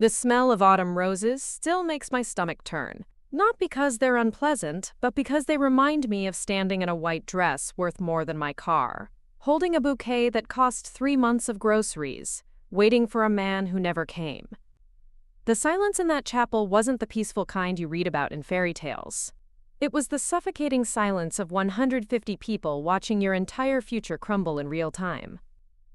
The smell of autumn roses still makes my stomach turn. Not because they're unpleasant, but because they remind me of standing in a white dress worth more than my car, holding a bouquet that cost 3 months of groceries, waiting for a man who never came. The silence in that chapel wasn't the peaceful kind you read about in fairy tales. It was the suffocating silence of 150 people watching your entire future crumble in real time.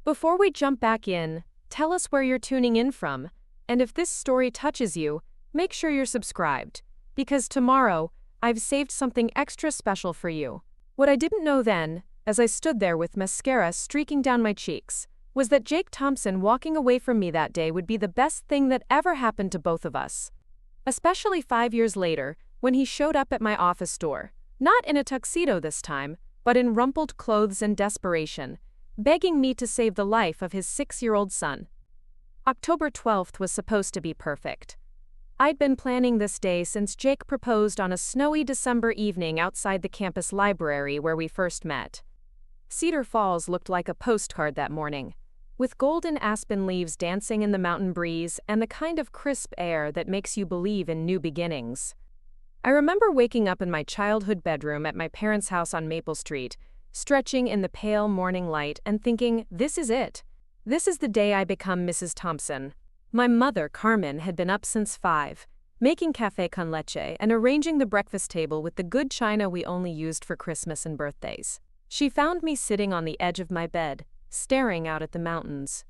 Before we jump back in, tell us where you're tuning in from, and if this story touches you, make sure you're subscribed, because tomorrow, I've saved something extra special for you. What I didn't know then, as I stood there with mascara streaking down my cheeks, was that Jake Thompson walking away from me that day would be the best thing that ever happened to both of us. Especially 5 years later, when he showed up at my office door, not in a tuxedo this time, but in rumpled clothes and desperation, begging me to save the life of his 6-year-old son. October 12th was supposed to be perfect. I'd been planning this day since Jake proposed on a snowy December evening outside the campus library where we first met. Cedar Falls looked like a postcard that morning, with golden aspen leaves dancing in the mountain breeze and the kind of crisp air that makes you believe in new beginnings. I remember waking up in my childhood bedroom at my parents' house on Maple Street, stretching in the pale morning light and thinking, this is it. This is the day I become Mrs. Thompson. My mother, Carmen, had been up since 5, making café con leche and arranging the breakfast table with the good china we only used for Christmas and birthdays. She found me sitting on the edge of my bed, staring out at the mountains.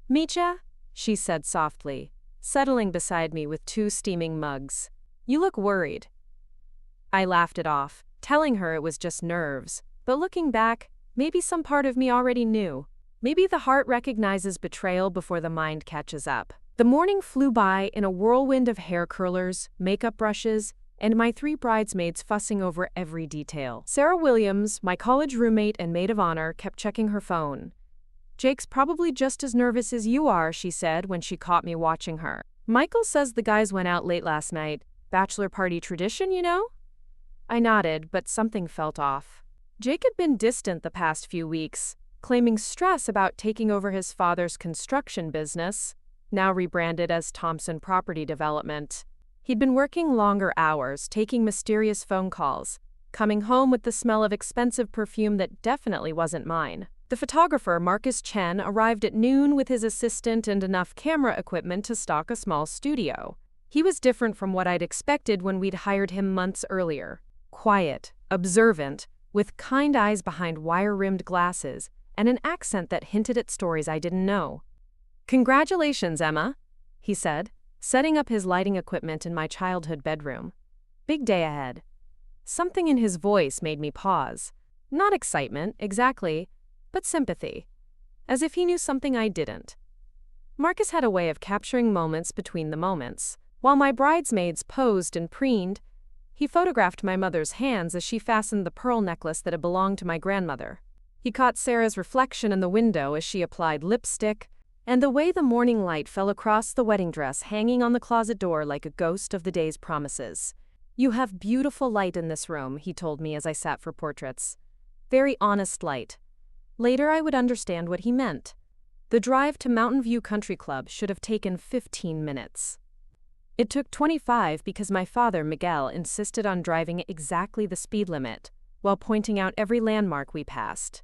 "Micha," she said softly, settling beside me with 2 steaming mugs. "You look worried." I laughed it off, telling her it was just nerves, but looking back, maybe some part of me already knew. Maybe the heart recognizes betrayal before the mind catches up. The morning flew by in a whirlwind of hair curlers, makeup brushes, and my 3 bridesmaids fussing over every detail. Sarah Williams, my college roommate and maid of honor, kept checking her phone. "Jake's probably just as nervous as you are," she said when she caught me watching her. "Michael says the guys went out late last night. Bachelor party tradition, you know?" I nodded, but something felt off. Jake had been distant the past few weeks, claiming stress about taking over his father's construction business, now rebranded as Thompson Property Development. He'd been working longer hours, taking mysterious phone calls, coming home with the smell of expensive perfume that definitely wasn't mine. The photographer, Marcus Chen, arrived at noon with his assistant and enough camera equipment to stock a small studio. He was different from what I'd expected when we'd hired him months earlier. Quiet, observant, with kind eyes behind wire-rimmed glasses, and an accent that hinted at stories I didn't know. "Congratulations, Emma," he said, setting up his lighting equipment in my childhood bedroom. "Big day ahead." Something in his voice made me pause. Not excitement, exactly, but sympathy. As if he knew something I didn't. Marcus had a way of capturing moments between the moments. While my bridesmaids posed and preened, he photographed my mother's hands as she fastened the pearl necklace that had belonged to my grandmother. He caught Sarah's reflection in the window as she applied lipstick, and the way the morning light fell across the wedding dress hanging on the closet door like a ghost of the day's promises. "You have beautiful light in this room," he told me as I sat for portraits. "Very honest light." Later I would understand what he meant. The drive to Mountain View Country Club should have taken 15 minutes. It took 25 because my father, Miguel, insisted on driving at exactly the speed limit, while pointing out every landmark we passed.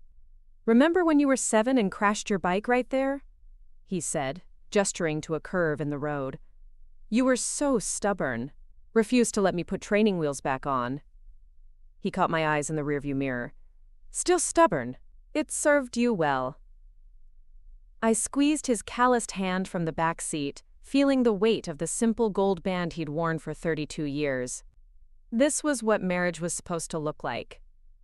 "Remember when you were 7 and crashed your bike right there?" he said, gesturing to a curve in the road. "You were so stubborn. Refused to let me put training wheels back on." He caught my eyes in the rearview mirror. "Still stubborn. It served you well." I squeezed his calloused hand from the back seat, feeling the weight of the simple gold band he'd worn for 32 years. This was what marriage was supposed to look like.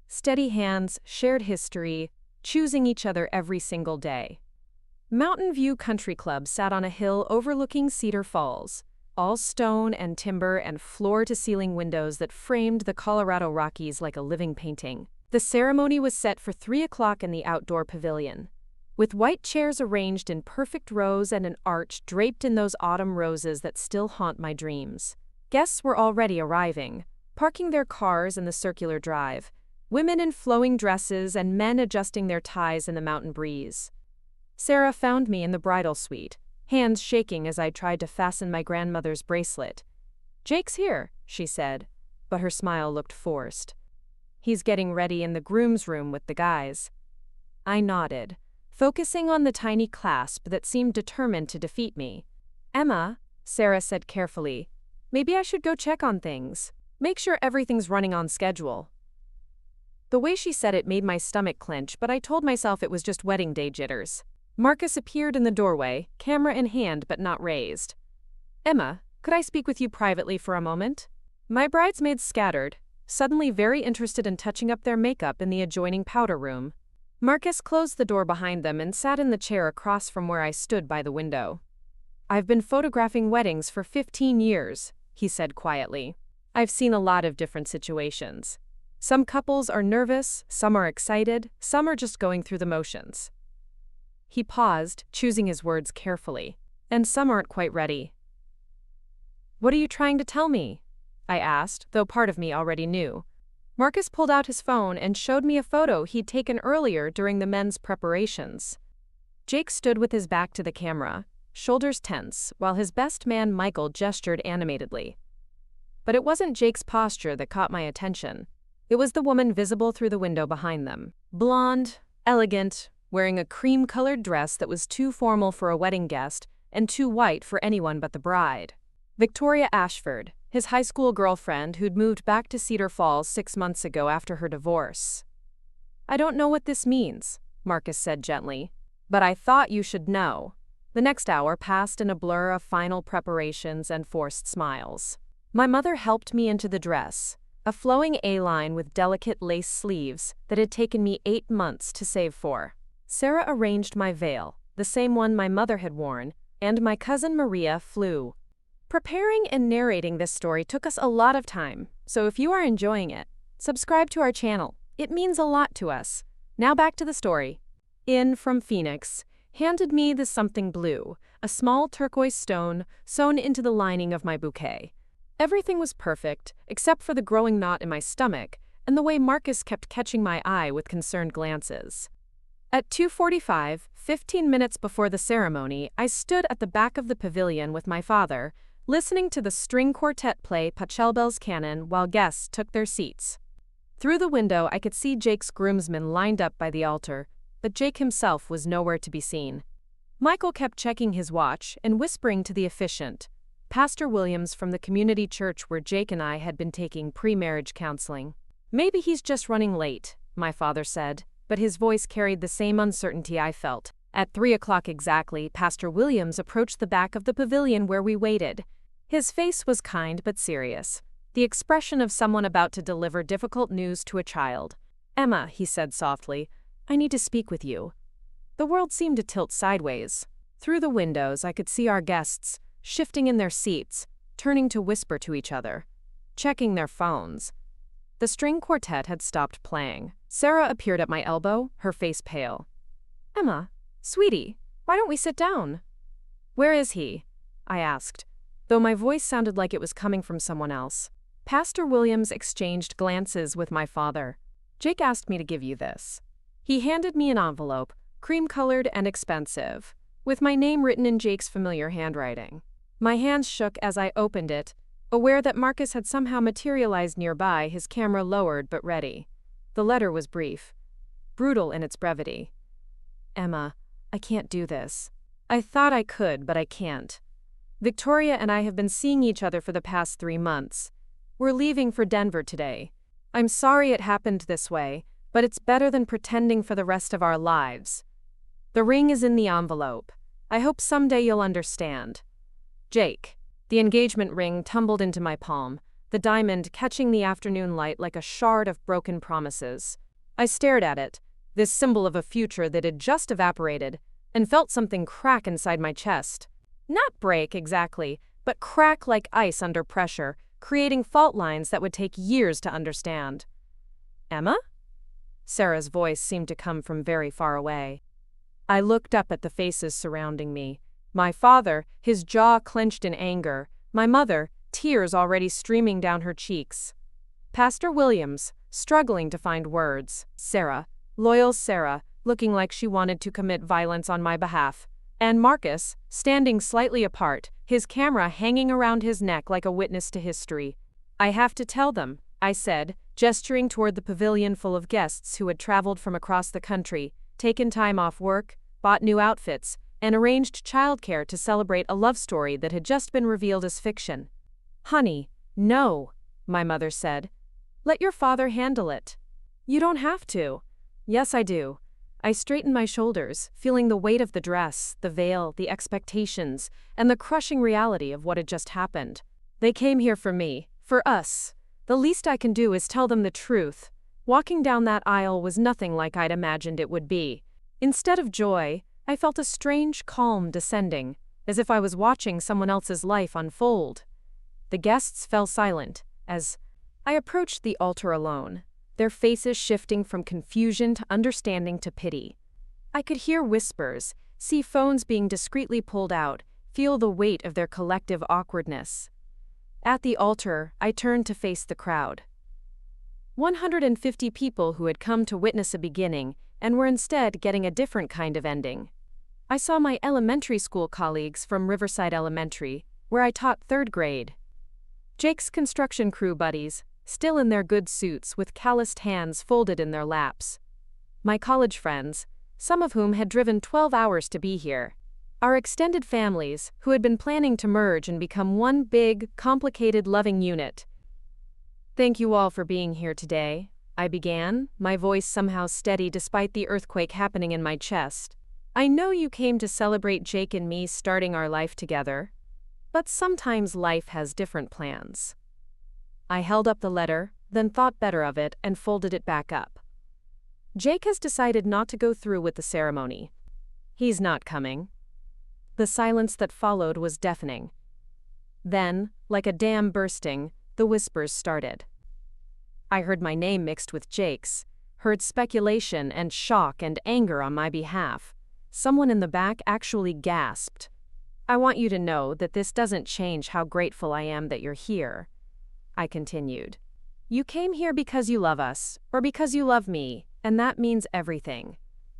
Steady hands, shared history, choosing each other every single day. Mountain View Country Club sat on a hill overlooking Cedar Falls, all stone and timber and floor-to-ceiling windows that framed the Colorado Rockies like a living painting. The ceremony was set for 3 o'clock in the outdoor pavilion, with white chairs arranged in perfect rows and an arch draped in those autumn roses that still haunt my dreams. Guests were already arriving, parking their cars in the circular drive, women in flowing dresses and men adjusting their ties in the mountain breeze. Sarah found me in the bridal suite, hands shaking as I tried to fasten my grandmother's bracelet. "Jake's here," she said, but her smile looked forced. "He's getting ready in the groom's room with the guys." I nodded, focusing on the tiny clasp that seemed determined to defeat me. "Emma," Sarah said carefully, "maybe I should go check on things. Make sure everything's running on schedule." The way she said it made my stomach clench, but I told myself it was just wedding day jitters. Marcus appeared in the doorway, camera in hand but not raised. "Emma, could I speak with you privately for a moment?" My bridesmaids scattered, suddenly very interested in touching up their makeup in the adjoining powder room. Marcus closed the door behind them and sat in the chair across from where I stood by the window. "I've been photographing weddings for 15 years, he said quietly. "I've seen a lot of different situations. Some couples are nervous, some are excited, some are just going through the motions." He paused, choosing his words carefully. "And some aren't quite ready." "What are you trying to tell me?" I asked, though part of me already knew. Marcus pulled out his phone and showed me a photo he'd taken earlier during the men's preparations. Jake stood with his back to the camera, shoulders tense, while his best man Michael gestured animatedly. But it wasn't Jake's posture that caught my attention. It was the woman visible through the window behind them. Blonde, elegant, wearing a cream-colored dress that was too formal for a wedding guest and too white for anyone but the bride. Victoria Ashford, his high school girlfriend who'd moved back to Cedar Falls 6 months ago after her divorce. "I don't know what this means," Marcus said gently, "but I thought you should know." The next hour passed in a blur of final preparations and forced smiles. My mother helped me into the dress, a flowing A-line with delicate lace sleeves that had taken me 8 months to save for. Sarah arranged my veil, the same one my mother had worn, and my cousin Maria flew. Preparing and narrating this story took us a lot of time, so if you are enjoying it, subscribe to our channel. It means a lot to us. Now back to the story. In from Phoenix handed me the something blue, a small turquoise stone sewn into the lining of my bouquet. Everything was perfect, except for the growing knot in my stomach and the way Marcus kept catching my eye with concerned glances. At 2:45, 15 minutes before the ceremony, I stood at the back of the pavilion with my father, listening to the string quartet play Pachelbel's Canon while guests took their seats. Through the window, I could see Jake's groomsmen lined up by the altar, but Jake himself was nowhere to be seen. Michael kept checking his watch and whispering to the officiant, Pastor Williams from the community church where Jake and I had been taking pre-marriage counseling. "Maybe he's just running late," my father said, but his voice carried the same uncertainty I felt. At 3 o'clock exactly, Pastor Williams approached the back of the pavilion where we waited. His face was kind but serious, the expression of someone about to deliver difficult news to a child. "Emma," he said softly, "I need to speak with you." The world seemed to tilt sideways. Through the windows, I could see our guests, shifting in their seats, turning to whisper to each other, checking their phones. The string quartet had stopped playing. Sarah appeared at my elbow, her face pale. "Emma, sweetie, why don't we sit down?" "Where is he?" I asked, though my voice sounded like it was coming from someone else. Pastor Williams exchanged glances with my father. "Jake asked me to give you this." He handed me an envelope, cream-colored and expensive, with my name written in Jake's familiar handwriting. My hands shook as I opened it, aware that Marcus had somehow materialized nearby, his camera lowered but ready. The letter was brief, brutal in its brevity. "Emma, I can't do this. I thought I could, but I can't. Victoria and I have been seeing each other for the past 3 months. We're leaving for Denver today. I'm sorry it happened this way, but it's better than pretending for the rest of our lives. The ring is in the envelope. I hope someday you'll understand. Jake." The engagement ring tumbled into my palm, the diamond catching the afternoon light like a shard of broken promises. I stared at it, this symbol of a future that had just evaporated, and felt something crack inside my chest. Not break exactly, but crack like ice under pressure, creating fault lines that would take years to understand. "Emma?" Sarah's voice seemed to come from very far away. I looked up at the faces surrounding me. My father, his jaw clenched in anger. My mother, tears already streaming down her cheeks. Pastor Williams, struggling to find words. Sarah, loyal Sarah, looking like she wanted to commit violence on my behalf. And Marcus, standing slightly apart, his camera hanging around his neck like a witness to history. "I have to tell them," I said, gesturing toward the pavilion full of guests who had traveled from across the country, taken time off work, bought new outfits, and arranged childcare to celebrate a love story that had just been revealed as fiction. "Honey, no," my mother said. "Let your father handle it." "You don't have to." "Yes, I do." I straightened my shoulders, feeling the weight of the dress, the veil, the expectations, and the crushing reality of what had just happened. "They came here for me, for us. The least I can do is tell them the truth." Walking down that aisle was nothing like I'd imagined it would be. Instead of joy, I felt a strange calm descending, as if I was watching someone else's life unfold. The guests fell silent as I approached the altar alone, their faces shifting from confusion to understanding to pity. I could hear whispers, see phones being discreetly pulled out, feel the weight of their collective awkwardness. At the altar, I turned to face the crowd. 150 people who had come to witness a beginning and were instead getting a different kind of ending. I saw my elementary school colleagues from Riverside Elementary, where I taught 3rd grade. Jake's construction crew buddies, still in their good suits with calloused hands folded in their laps. My college friends, some of whom had driven 12 hours to be here. Our extended families, who had been planning to merge and become one big, complicated, loving unit. "Thank you all for being here today," I began, my voice somehow steady despite the earthquake happening in my chest. "I know you came to celebrate Jake and me starting our life together, but sometimes life has different plans." I held up the letter, then thought better of it and folded it back up. "Jake has decided not to go through with the ceremony. He's not coming." The silence that followed was deafening. Then, like a dam bursting, the whispers started. I heard my name mixed with Jake's, heard speculation and shock and anger on my behalf. Someone in the back actually gasped. "I want you to know that this doesn't change how grateful I am that you're here," I continued. "You came here because you love us, or because you love me, and that means everything.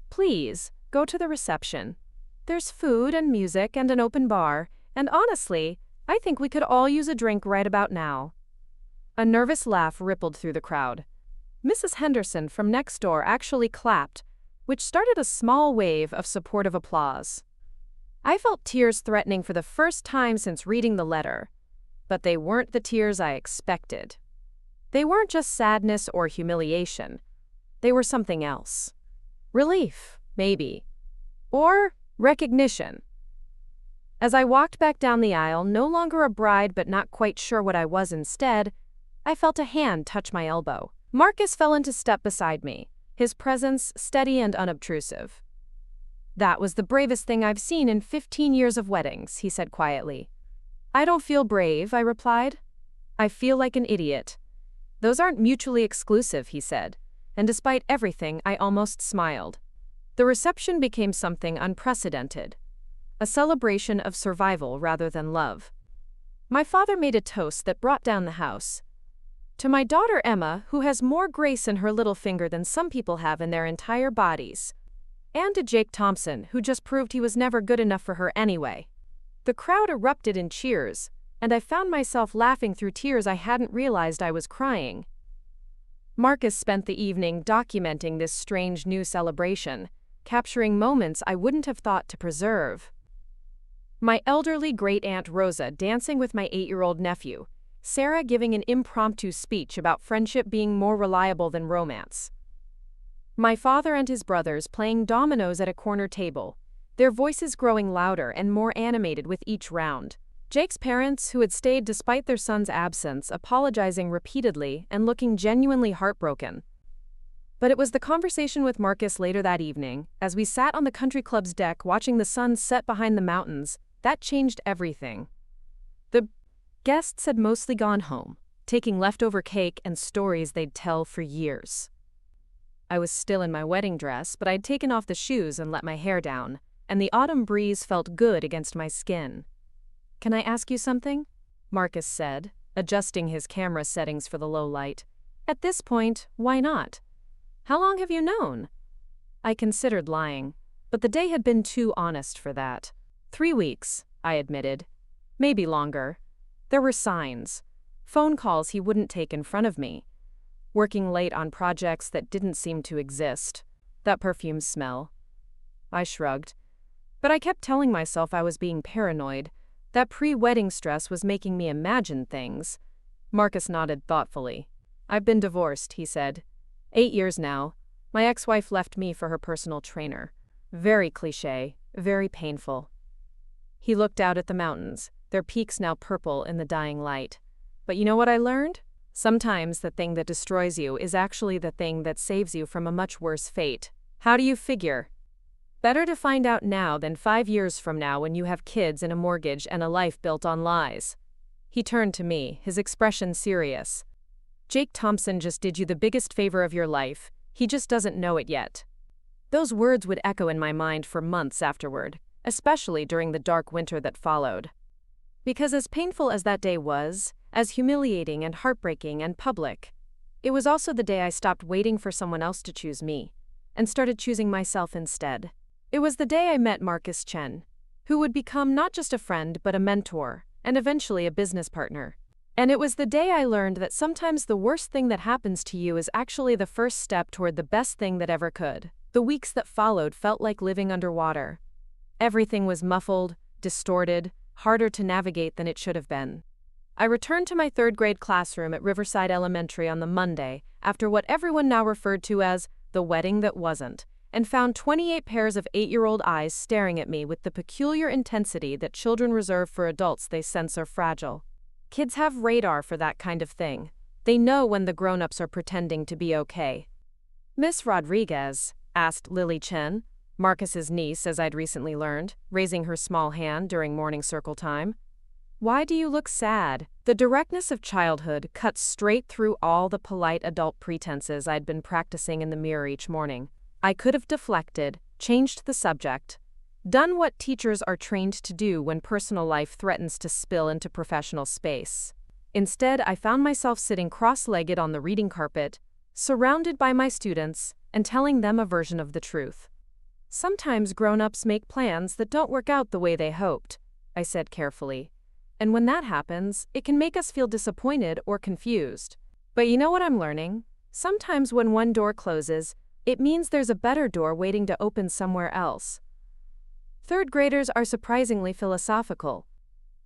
Please, go to the reception. There's food and music and an open bar, and honestly, I think we could all use a drink right about now." A nervous laugh rippled through the crowd. Mrs. Henderson from next door actually clapped, which started a small wave of supportive applause. I felt tears threatening for the first time since reading the letter, but they weren't the tears I expected. They weren't just sadness or humiliation. They were something else. Relief, maybe. Or recognition. As I walked back down the aisle, no longer a bride but not quite sure what I was instead, I felt a hand touch my elbow. Marcus fell into step beside me, his presence steady and unobtrusive. "That was the bravest thing I've seen in 15 years of weddings," he said quietly. "I don't feel brave," I replied. "I feel like an idiot." "Those aren't mutually exclusive," he said, and despite everything, I almost smiled. The reception became something unprecedented, a celebration of survival rather than love. My father made a toast that brought down the house. "To my daughter Emma, who has more grace in her little finger than some people have in their entire bodies. And to Jake Thompson, who just proved he was never good enough for her anyway." The crowd erupted in cheers, and I found myself laughing through tears I hadn't realized I was crying. Marcus spent the evening documenting this strange new celebration, capturing moments I wouldn't have thought to preserve. My elderly great-aunt Rosa dancing with my 8-year-old nephew, Sarah giving an impromptu speech about friendship being more reliable than romance. My father and his brothers playing dominoes at a corner table, their voices growing louder and more animated with each round. Jake's parents, who had stayed despite their son's absence, apologizing repeatedly and looking genuinely heartbroken. But it was the conversation with Marcus later that evening, as we sat on the country club's deck watching the sun set behind the mountains, that changed everything. The guests had mostly gone home, taking leftover cake and stories they'd tell for years. I was still in my wedding dress, but I'd taken off the shoes and let my hair down, and the autumn breeze felt good against my skin. "Can I ask you something?" Marcus said, adjusting his camera settings for the low light. At this point, why not? "How long have you known?" I considered lying. But the day had been too honest for that. 3 weeks, I admitted. Maybe longer. There were signs. Phone calls he wouldn't take in front of me. Working late on projects that didn't seem to exist. That perfume smell. I shrugged. But I kept telling myself I was being paranoid. That pre-wedding stress was making me imagine things. Marcus nodded thoughtfully. I've been divorced, he said. 8 years now. My ex-wife left me for her personal trainer. Very cliché, very painful. He looked out at the mountains, their peaks now purple in the dying light. But you know what I learned? Sometimes the thing that destroys you is actually the thing that saves you from a much worse fate. How do you figure? Better to find out now than 5 years from now when you have kids and a mortgage and a life built on lies. He turned to me, his expression serious. Jake Thompson just did you the biggest favor of your life. He just doesn't know it yet. Those words would echo in my mind for months afterward, especially during the dark winter that followed. Because as painful as that day was, as humiliating and heartbreaking and public, it was also the day I stopped waiting for someone else to choose me, and started choosing myself instead. It was the day I met Marcus Chen, who would become not just a friend but a mentor, and eventually a business partner. And it was the day I learned that sometimes the worst thing that happens to you is actually the first step toward the best thing that ever could. The weeks that followed felt like living underwater. Everything was muffled, distorted, harder to navigate than it should have been. I returned to my third-grade classroom at Riverside Elementary on the Monday, after what everyone now referred to as the wedding that wasn't, and found 28 pairs of 8-year-old eyes staring at me with the peculiar intensity that children reserve for adults they sense are fragile. Kids have radar for that kind of thing. They know when the grown-ups are pretending to be okay. "Miss Rodriguez," asked Lily Chen, Marcus's niece as I'd recently learned, raising her small hand during morning circle time. "Why do you look sad?" The directness of childhood cut straight through all the polite adult pretenses I'd been practicing in the mirror each morning. I could have deflected, changed the subject, done what teachers are trained to do when personal life threatens to spill into professional space. Instead, I found myself sitting cross-legged on the reading carpet, surrounded by my students, and telling them a version of the truth. "Sometimes grown-ups make plans that don't work out the way they hoped," I said carefully. "And when that happens, it can make us feel disappointed or confused. But you know what I'm learning? Sometimes when one door closes, it means there's a better door waiting to open somewhere else." Third graders are surprisingly philosophical.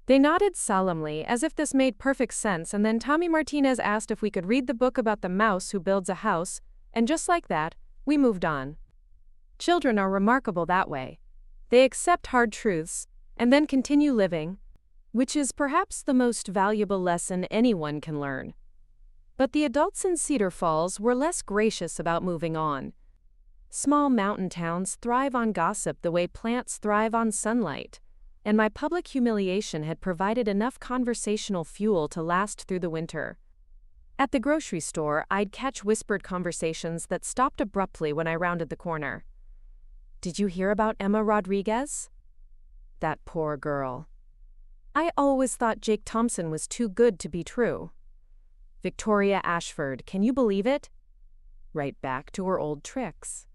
They nodded solemnly as if this made perfect sense, and then Tommy Martinez asked if we could read the book about the mouse who builds a house, and just like that, we moved on. Children are remarkable that way. They accept hard truths, and then continue living, which is perhaps the most valuable lesson anyone can learn. But the adults in Cedar Falls were less gracious about moving on. Small mountain towns thrive on gossip the way plants thrive on sunlight, and my public humiliation had provided enough conversational fuel to last through the winter. At the grocery store, I'd catch whispered conversations that stopped abruptly when I rounded the corner. "Did you hear about Emma Rodriguez?" "That poor girl." "I always thought Jake Thompson was too good to be true." "Victoria Ashford, can you believe it?" Right back to her old tricks.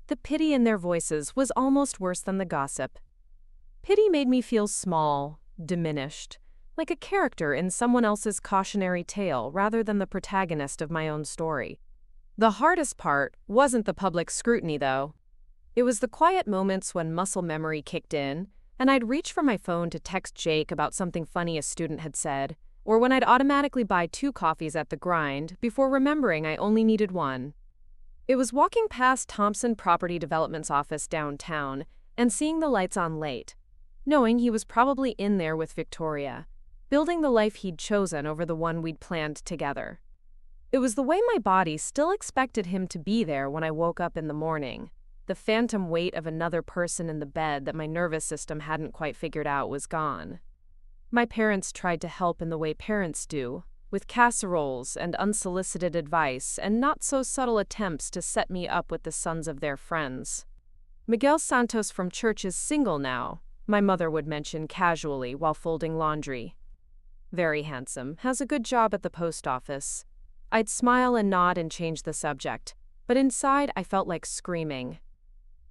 The pity in their voices was almost worse than the gossip. Pity made me feel small, diminished, like a character in someone else's cautionary tale rather than the protagonist of my own story. The hardest part wasn't the public scrutiny, though. It was the quiet moments when muscle memory kicked in, and I'd reach for my phone to text Jake about something funny a student had said, or when I'd automatically buy 2 coffees at the grind before remembering I only needed 1. It was walking past Thompson Property Development's office downtown and seeing the lights on late, knowing he was probably in there with Victoria, building the life he'd chosen over the one we'd planned together. It was the way my body still expected him to be there when I woke up in the morning. The phantom weight of another person in the bed that my nervous system hadn't quite figured out was gone. My parents tried to help in the way parents do, with casseroles and unsolicited advice and not-so-subtle attempts to set me up with the sons of their friends. "Miguel Santos from church is single now," my mother would mention casually while folding laundry. "Very handsome, has a good job at the post office." I'd smile and nod and change the subject, but inside I felt like screaming.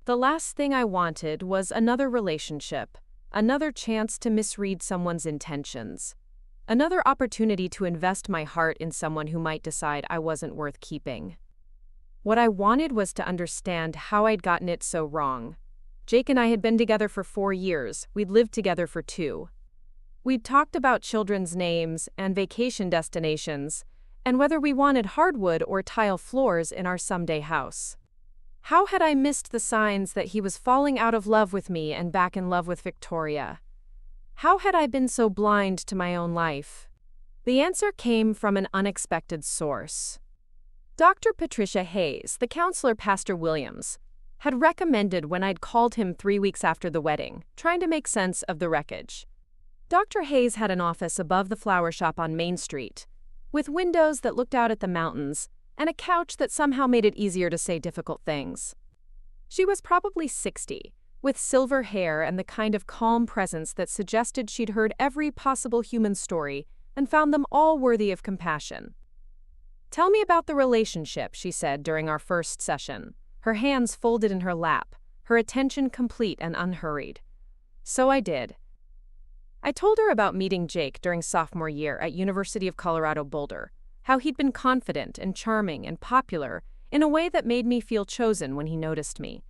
The last thing I wanted was another relationship, another chance to misread someone's intentions, another opportunity to invest my heart in someone who might decide I wasn't worth keeping. What I wanted was to understand how I'd gotten it so wrong. Jake and I had been together for 4 years. We'd lived together for 2. We'd talked about children's names and vacation destinations, and whether we wanted hardwood or tile floors in our someday house. How had I missed the signs that he was falling out of love with me and back in love with Victoria? How had I been so blind to my own life? The answer came from an unexpected source. Dr. Patricia Hayes, the counselor Pastor Williams, had recommended when I'd called him 3 weeks after the wedding, trying to make sense of the wreckage. Dr. Hayes had an office above the flower shop on Main Street, with windows that looked out at the mountains and a couch that somehow made it easier to say difficult things. She was probably 60, with silver hair and the kind of calm presence that suggested she'd heard every possible human story and found them all worthy of compassion. "Tell me about the relationship," she said during our first session, her hands folded in her lap, her attention complete and unhurried. So I did. I told her about meeting Jake during sophomore year at University of Colorado Boulder, how he'd been confident and charming and popular in a way that made me feel chosen when he noticed me.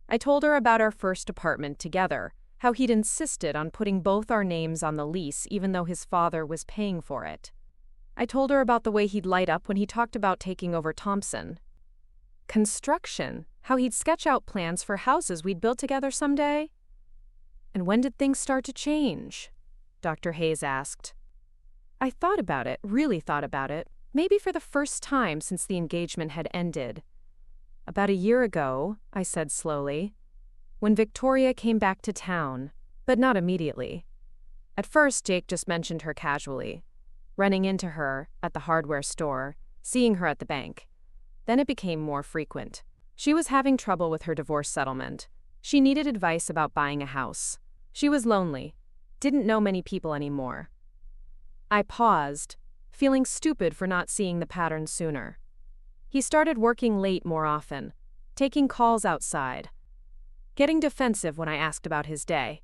I told her about our first apartment together, how he'd insisted on putting both our names on the lease even though his father was paying for it. I told her about the way he'd light up when he talked about taking over Thompson. Construction, how he'd sketch out plans for houses we'd build together someday. "And when did things start to change?" Dr. Hayes asked. I thought about it, really thought about it, maybe for the first time since the engagement had ended. "About a year ago," I said slowly, "when Victoria came back to town, but not immediately. At first, Jake just mentioned her casually, running into her at the hardware store, seeing her at the bank. Then it became more frequent. She was having trouble with her divorce settlement. She needed advice about buying a house. She was lonely, didn't know many people anymore." I paused, feeling stupid for not seeing the pattern sooner. He started working late more often, taking calls outside, getting defensive when I asked about his day.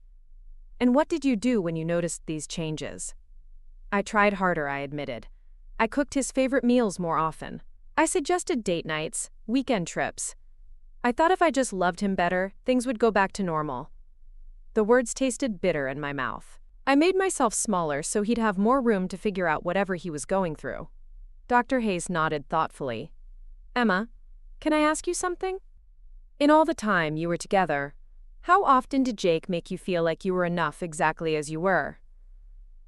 "And what did you do when you noticed these changes?" I tried harder, I admitted. I cooked his favorite meals more often. I suggested date nights, weekend trips. I thought if I just loved him better, things would go back to normal. The words tasted bitter in my mouth. I made myself smaller so he'd have more room to figure out whatever he was going through. Dr. Hayes nodded thoughtfully. "Emma, can I ask you something? In all the time you were together, how often did Jake make you feel like you were enough exactly as you were?"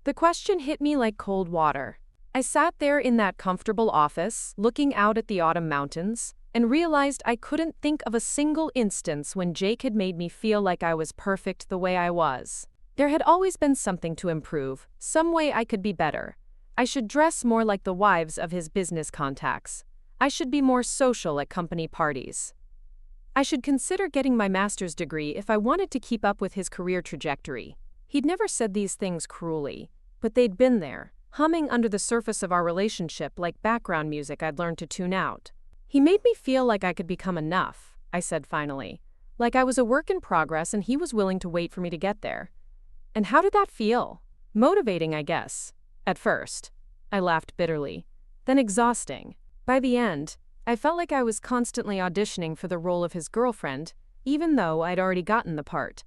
The question hit me like cold water. I sat there in that comfortable office, looking out at the autumn mountains, and realized I couldn't think of a single instance when Jake had made me feel like I was perfect the way I was. There had always been something to improve, some way I could be better. I should dress more like the wives of his business contacts. I should be more social at company parties. I should consider getting my master's degree if I wanted to keep up with his career trajectory. He'd never said these things cruelly, but they'd been there, humming under the surface of our relationship like background music I'd learned to tune out. "He made me feel like I could become enough," I said finally, "like I was a work in progress and he was willing to wait for me to get there." And how did that feel? Motivating, I guess. At first. I laughed bitterly. Then exhausting. By the end, I felt like I was constantly auditioning for the role of his girlfriend, even though I'd already gotten the part.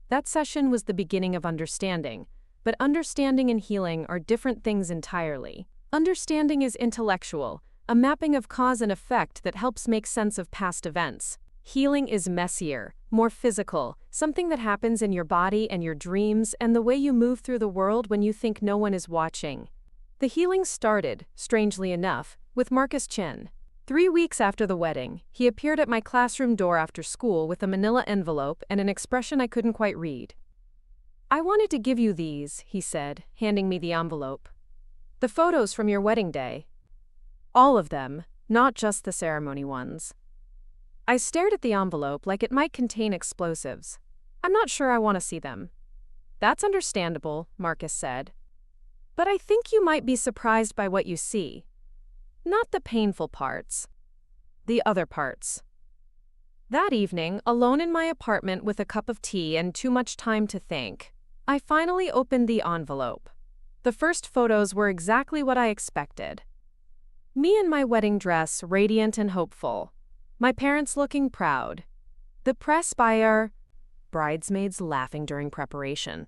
That session was the beginning of understanding, but understanding and healing are different things entirely. Understanding is intellectual, a mapping of cause and effect that helps make sense of past events. Healing is messier, more physical, something that happens in your body and your dreams and the way you move through the world when you think no one is watching. The healing started, strangely enough, with Marcus Chen. 3 weeks after the wedding, he appeared at my classroom door after school with a manila envelope and an expression I couldn't quite read. "I wanted to give you these," he said, handing me the envelope. "The photos from your wedding day. All of them, not just the ceremony ones." I stared at the envelope like it might contain explosives. "I'm not sure I want to see them." "That's understandable," Marcus said. "But I think you might be surprised by what you see. Not the painful parts. The other parts." That evening, alone in my apartment with a cup of tea and too much time to think, I finally opened the envelope. The first photos were exactly what I expected. Me in my wedding dress, radiant and hopeful. My parents looking proud. The press by our bridesmaids laughing during preparation.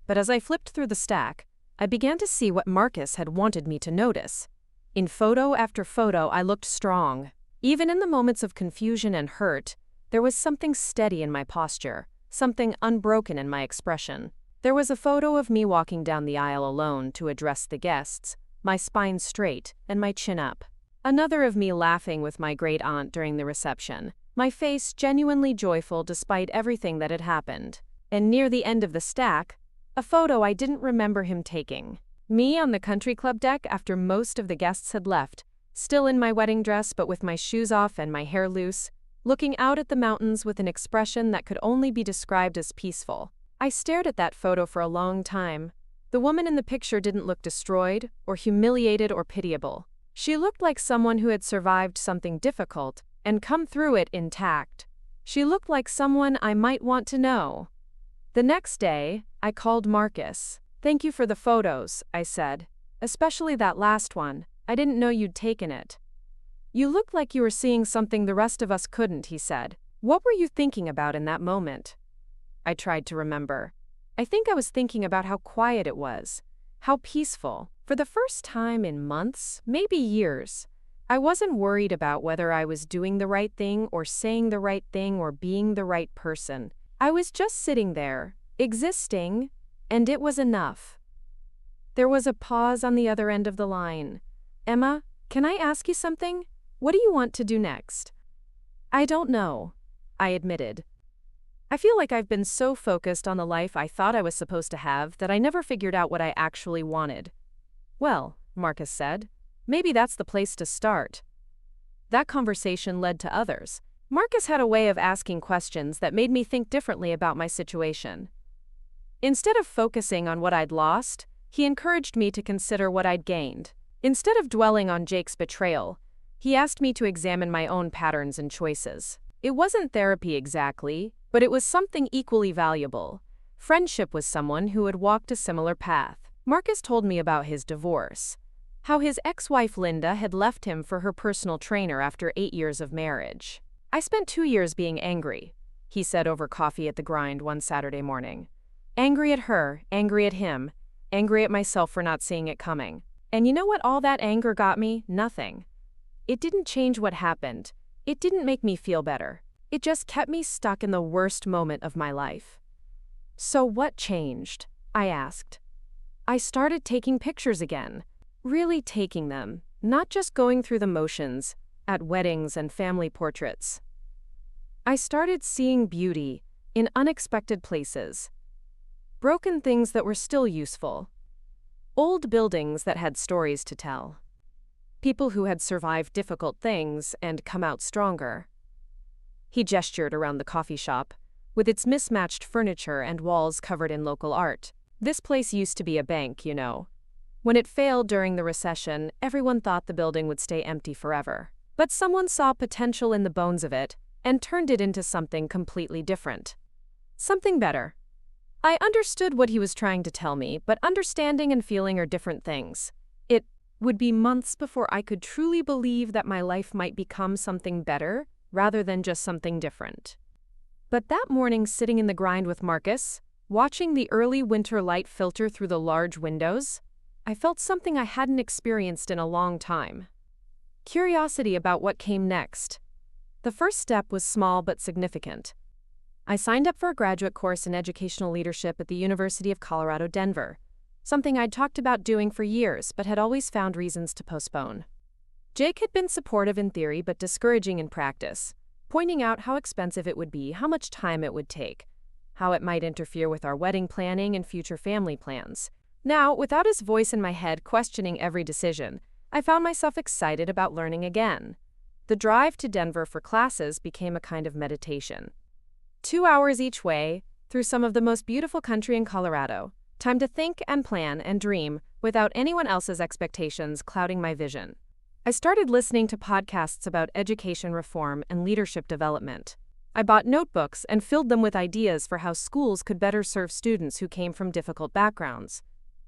But as I flipped through the stack, I began to see what Marcus had wanted me to notice. In photo after photo, I looked strong. Even in the moments of confusion and hurt, there was something steady in my posture, something unbroken in my expression. There was a photo of me walking down the aisle alone to address the guests, my spine straight and my chin up. Another of me laughing with my great-aunt during the reception, my face genuinely joyful despite everything that had happened. And near the end of the stack, a photo I didn't remember him taking. Me on the country club deck after most of the guests had left, still in my wedding dress but with my shoes off and my hair loose, looking out at the mountains with an expression that could only be described as peaceful. I stared at that photo for a long time. The woman in the picture didn't look destroyed, or humiliated or pitiable. She looked like someone who had survived something difficult and come through it intact. She looked like someone I might want to know. The next day, I called Marcus. "Thank you for the photos," I said. "Especially that last one. I didn't know you'd taken it." "You looked like you were seeing something the rest of us couldn't," he said. "What were you thinking about in that moment?" I tried to remember. I think I was thinking about how quiet it was, how peaceful. For the first time in months, maybe years, I wasn't worried about whether I was doing the right thing or saying the right thing or being the right person. I was just sitting there, existing, and it was enough. There was a pause on the other end of the line. "Emma, can I ask you something? What do you want to do next?" "I don't know," I admitted. I feel like I've been so focused on the life I thought I was supposed to have that I never figured out what I actually wanted. "Well," Marcus said, "maybe that's the place to start." That conversation led to others. Marcus had a way of asking questions that made me think differently about my situation. Instead of focusing on what I'd lost, he encouraged me to consider what I'd gained. Instead of dwelling on Jake's betrayal, he asked me to examine my own patterns and choices. It wasn't therapy exactly, but it was something equally valuable. Friendship with someone who had walked a similar path. Marcus told me about his divorce, how his ex-wife Linda had left him for her personal trainer after 8 years of marriage. "I spent 2 years being angry," he said over coffee at the grind one Saturday morning. "Angry at her, angry at him, angry at myself for not seeing it coming. And you know what all that anger got me? Nothing. It didn't change what happened. It didn't make me feel better. It just kept me stuck in the worst moment of my life." "So what changed?" I asked. "I started taking pictures again. Really taking them, not just going through the motions, at weddings and family portraits. I started seeing beauty in unexpected places. Broken things that were still useful. Old buildings that had stories to tell. People who had survived difficult things and come out stronger." He gestured around the coffee shop, with its mismatched furniture and walls covered in local art. "This place used to be a bank, you know. When it failed during the recession, everyone thought the building would stay empty forever. But someone saw potential in the bones of it and turned it into something completely different. Something better." I understood what he was trying to tell me, but understanding and feeling are different things. It would be months before I could truly believe that my life might become something better rather than just something different. But that morning, sitting in the grind with Marcus, watching the early winter light filter through the large windows, I felt something I hadn't experienced in a long time. Curiosity about what came next. The first step was small but significant. I signed up for a graduate course in educational leadership at the University of Colorado, Denver, something I'd talked about doing for years but had always found reasons to postpone. Jake had been supportive in theory but discouraging in practice, pointing out how expensive it would be, how much time it would take, how it might interfere with our wedding planning and future family plans. Now, without his voice in my head questioning every decision, I found myself excited about learning again. The drive to Denver for classes became a kind of meditation. 2 hours each way, through some of the most beautiful country in Colorado. Time to think and plan and dream without anyone else's expectations clouding my vision. I started listening to podcasts about education reform and leadership development. I bought notebooks and filled them with ideas for how schools could better serve students who came from difficult backgrounds.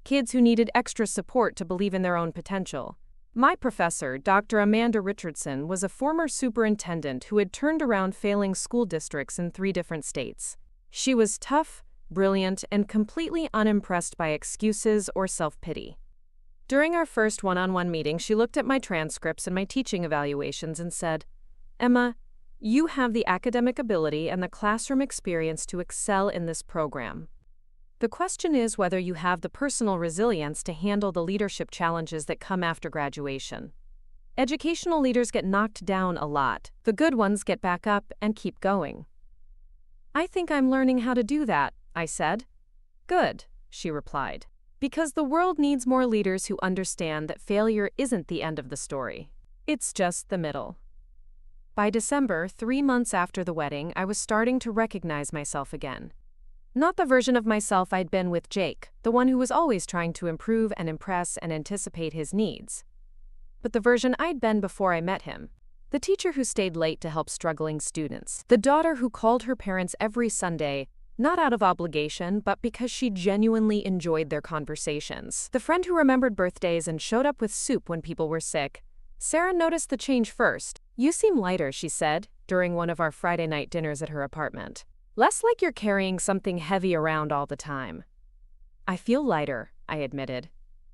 Kids who needed extra support to believe in their own potential. My professor, Dr. Amanda Richardson, was a former superintendent who had turned around failing school districts in 3 different states. She was tough, brilliant, and completely unimpressed by excuses or self-pity. During our first one-on-one meeting, she looked at my transcripts and my teaching evaluations and said, "Emma, you have the academic ability and the classroom experience to excel in this program. The question is whether you have the personal resilience to handle the leadership challenges that come after graduation. Educational leaders get knocked down a lot. The good ones get back up and keep going." "I think I'm learning how to do that," I said. "Good," she replied. "Because the world needs more leaders who understand that failure isn't the end of the story. It's just the middle." By December, 3 months after the wedding, I was starting to recognize myself again. Not the version of myself I'd been with Jake, the one who was always trying to improve and impress and anticipate his needs. But the version I'd been before I met him. The teacher who stayed late to help struggling students. The daughter who called her parents every Sunday, not out of obligation, but because she genuinely enjoyed their conversations. The friend who remembered birthdays and showed up with soup when people were sick. Sarah noticed the change first. "You seem lighter," she said, during one of our Friday night dinners at her apartment. "Less like you're carrying something heavy around all the time." "I feel lighter," I admitted.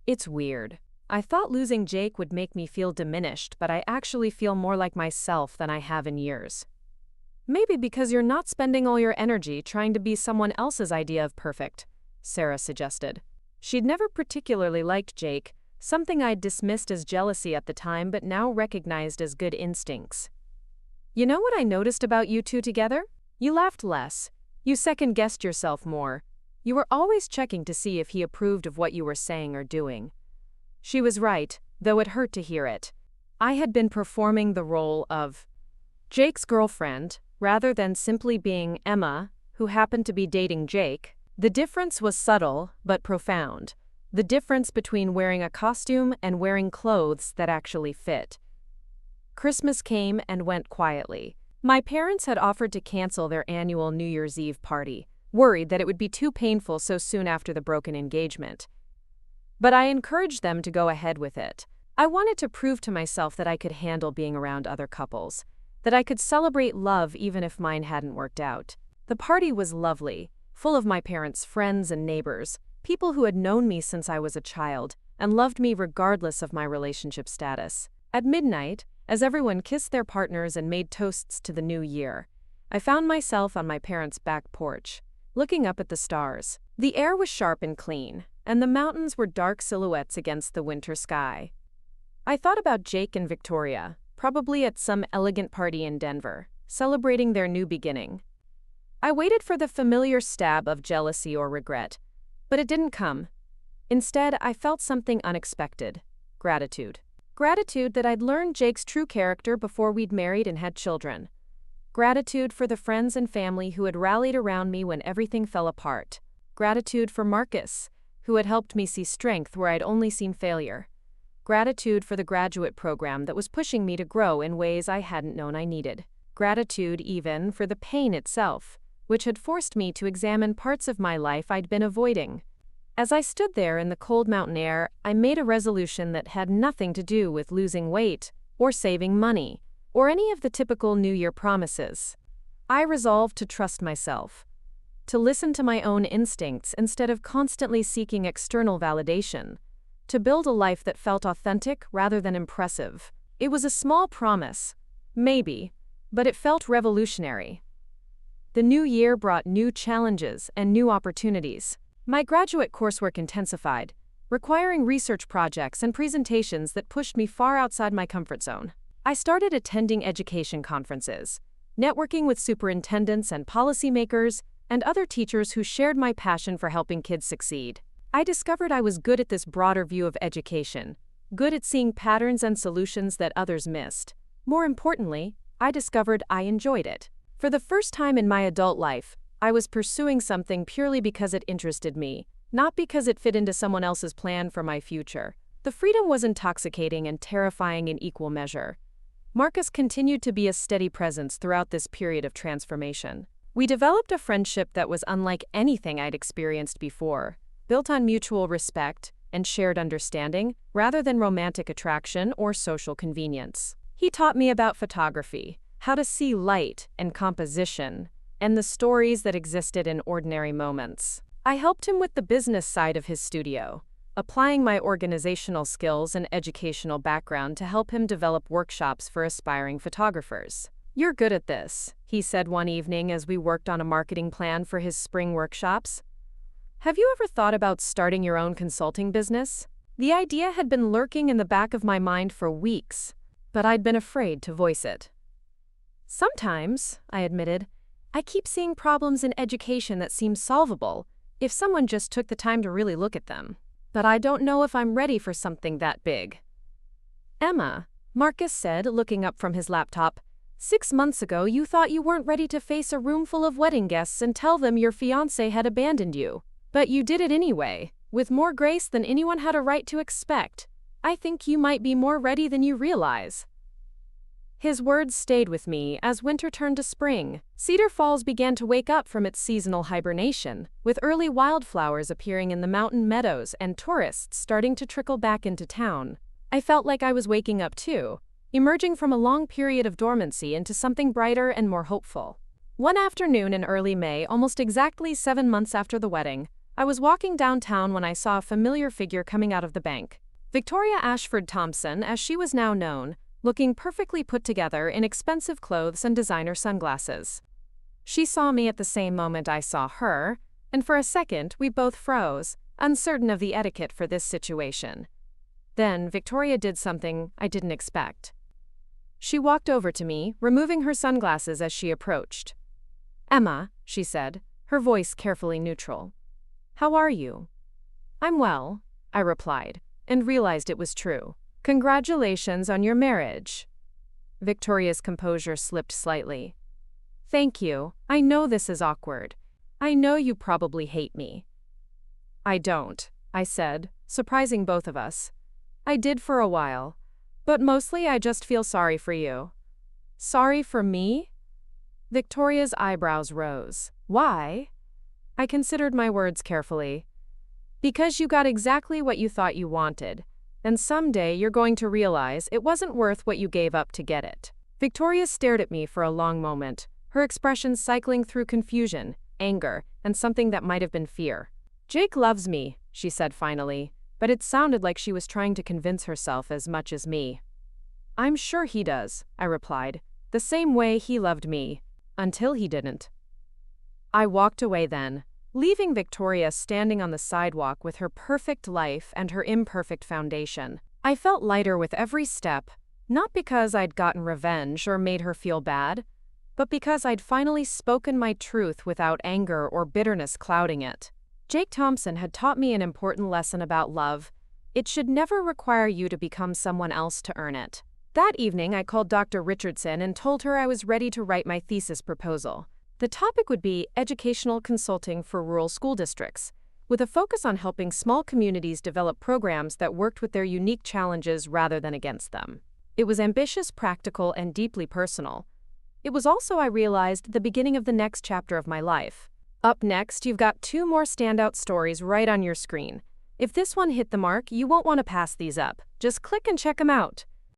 "It's weird. I thought losing Jake would make me feel diminished, but I actually feel more like myself than I have in years." "Maybe because you're not spending all your energy trying to be someone else's idea of perfect," Sarah suggested. She'd never particularly liked Jake, something I'd dismissed as jealousy at the time but now recognized as good instincts. "You know what I noticed about you two together? You laughed less. You second-guessed yourself more. You were always checking to see if he approved of what you were saying or doing." She was right, though it hurt to hear it. I had been performing the role of Jake's girlfriend, rather than simply being Emma, who happened to be dating Jake. The difference was subtle, but profound. The difference between wearing a costume and wearing clothes that actually fit. Christmas came and went quietly. My parents had offered to cancel their annual New Year's Eve party, worried that it would be too painful so soon after the broken engagement. But I encouraged them to go ahead with it. I wanted to prove to myself that I could handle being around other couples, that I could celebrate love even if mine hadn't worked out. The party was lovely, full of my parents' friends and neighbors, people who had known me since I was a child and loved me regardless of my relationship status. At midnight, as everyone kissed their partners and made toasts to the new year, I found myself on my parents' back porch, looking up at the stars. The air was sharp and clean, and the mountains were dark silhouettes against the winter sky. I thought about Jake and Victoria, probably at some elegant party in Denver, celebrating their new beginning. I waited for the familiar stab of jealousy or regret, but it didn't come. Instead, I felt something unexpected: gratitude. Gratitude that I'd learned Jake's true character before we'd married and had children. Gratitude for the friends and family who had rallied around me when everything fell apart. Gratitude for Marcus, who had helped me see strength where I'd only seen failure. Gratitude for the graduate program that was pushing me to grow in ways I hadn't known I needed. Gratitude even for the pain itself, which had forced me to examine parts of my life I'd been avoiding. As I stood there in the cold mountain air, I made a resolution that had nothing to do with losing weight, or saving money, or any of the typical New Year promises. I resolved to trust myself, to listen to my own instincts instead of constantly seeking external validation, to build a life that felt authentic rather than impressive. It was a small promise, maybe, but it felt revolutionary. The new year brought new challenges and new opportunities. My graduate coursework intensified, requiring research projects and presentations that pushed me far outside my comfort zone. I started attending education conferences, networking with superintendents and policymakers, and other teachers who shared my passion for helping kids succeed. I discovered I was good at this broader view of education, good at seeing patterns and solutions that others missed. More importantly, I discovered I enjoyed it. For the first time in my adult life, I was pursuing something purely because it interested me, not because it fit into someone else's plan for my future. The freedom was intoxicating and terrifying in equal measure. Marcus continued to be a steady presence throughout this period of transformation. We developed a friendship that was unlike anything I'd experienced before, built on mutual respect and shared understanding rather than romantic attraction or social convenience. He taught me about photography, how to see light and composition, and the stories that existed in ordinary moments. I helped him with the business side of his studio, applying my organizational skills and educational background to help him develop workshops for aspiring photographers. "You're good at this," he said one evening as we worked on a marketing plan for his spring workshops. "Have you ever thought about starting your own consulting business?" The idea had been lurking in the back of my mind for weeks, but I'd been afraid to voice it. "Sometimes," I admitted, "I keep seeing problems in education that seem solvable if someone just took the time to really look at them. But I don't know if I'm ready for something that big." "Emma," Marcus said, looking up from his laptop, "6 months ago you thought you weren't ready to face a room full of wedding guests and tell them your fiancé had abandoned you. But you did it anyway, with more grace than anyone had a right to expect. I think you might be more ready than you realize." His words stayed with me as winter turned to spring. Cedar Falls began to wake up from its seasonal hibernation, with early wildflowers appearing in the mountain meadows and tourists starting to trickle back into town. I felt like I was waking up too, emerging from a long period of dormancy into something brighter and more hopeful. One afternoon in early May, almost exactly 7 months after the wedding, I was walking downtown when I saw a familiar figure coming out of the bank. Victoria Ashford Thompson, as she was now known, looking perfectly put together in expensive clothes and designer sunglasses. She saw me at the same moment I saw her, and for a second we both froze, uncertain of the etiquette for this situation. Then Victoria did something I didn't expect. She walked over to me, removing her sunglasses as she approached. "Emma," she said, her voice carefully neutral. "How are you?" "I'm well," I replied, and realized it was true. "Congratulations on your marriage." Victoria's composure slipped slightly. "Thank you. I know this is awkward. I know you probably hate me." "I don't," I said, surprising both of us. "I did for a while, but mostly I just feel sorry for you." "Sorry for me?" Victoria's eyebrows rose. "Why?" I considered my words carefully. "Because you got exactly what you thought you wanted. And someday you're going to realize it wasn't worth what you gave up to get it." Victoria stared at me for a long moment, her expression cycling through confusion, anger, and something that might have been fear. "Jake loves me," she said finally, but it sounded like she was trying to convince herself as much as me. "I'm sure he does," I replied, "the same way he loved me, until he didn't." I walked away then, leaving Victoria standing on the sidewalk with her perfect life and her imperfect foundation. I felt lighter with every step, not because I'd gotten revenge or made her feel bad, but because I'd finally spoken my truth without anger or bitterness clouding it. Jake Thompson had taught me an important lesson about love. It should never require you to become someone else to earn it. That evening, I called Dr. Richardson and told her I was ready to write my thesis proposal. The topic would be educational consulting for rural school districts, with a focus on helping small communities develop programs that worked with their unique challenges rather than against them. It was ambitious, practical, and deeply personal. It was also, I realized, the beginning of the next chapter of my life. Up next, you've got 2 more standout stories right on your screen. If this one hit the mark, you won't want to pass these up. Just click and check them out.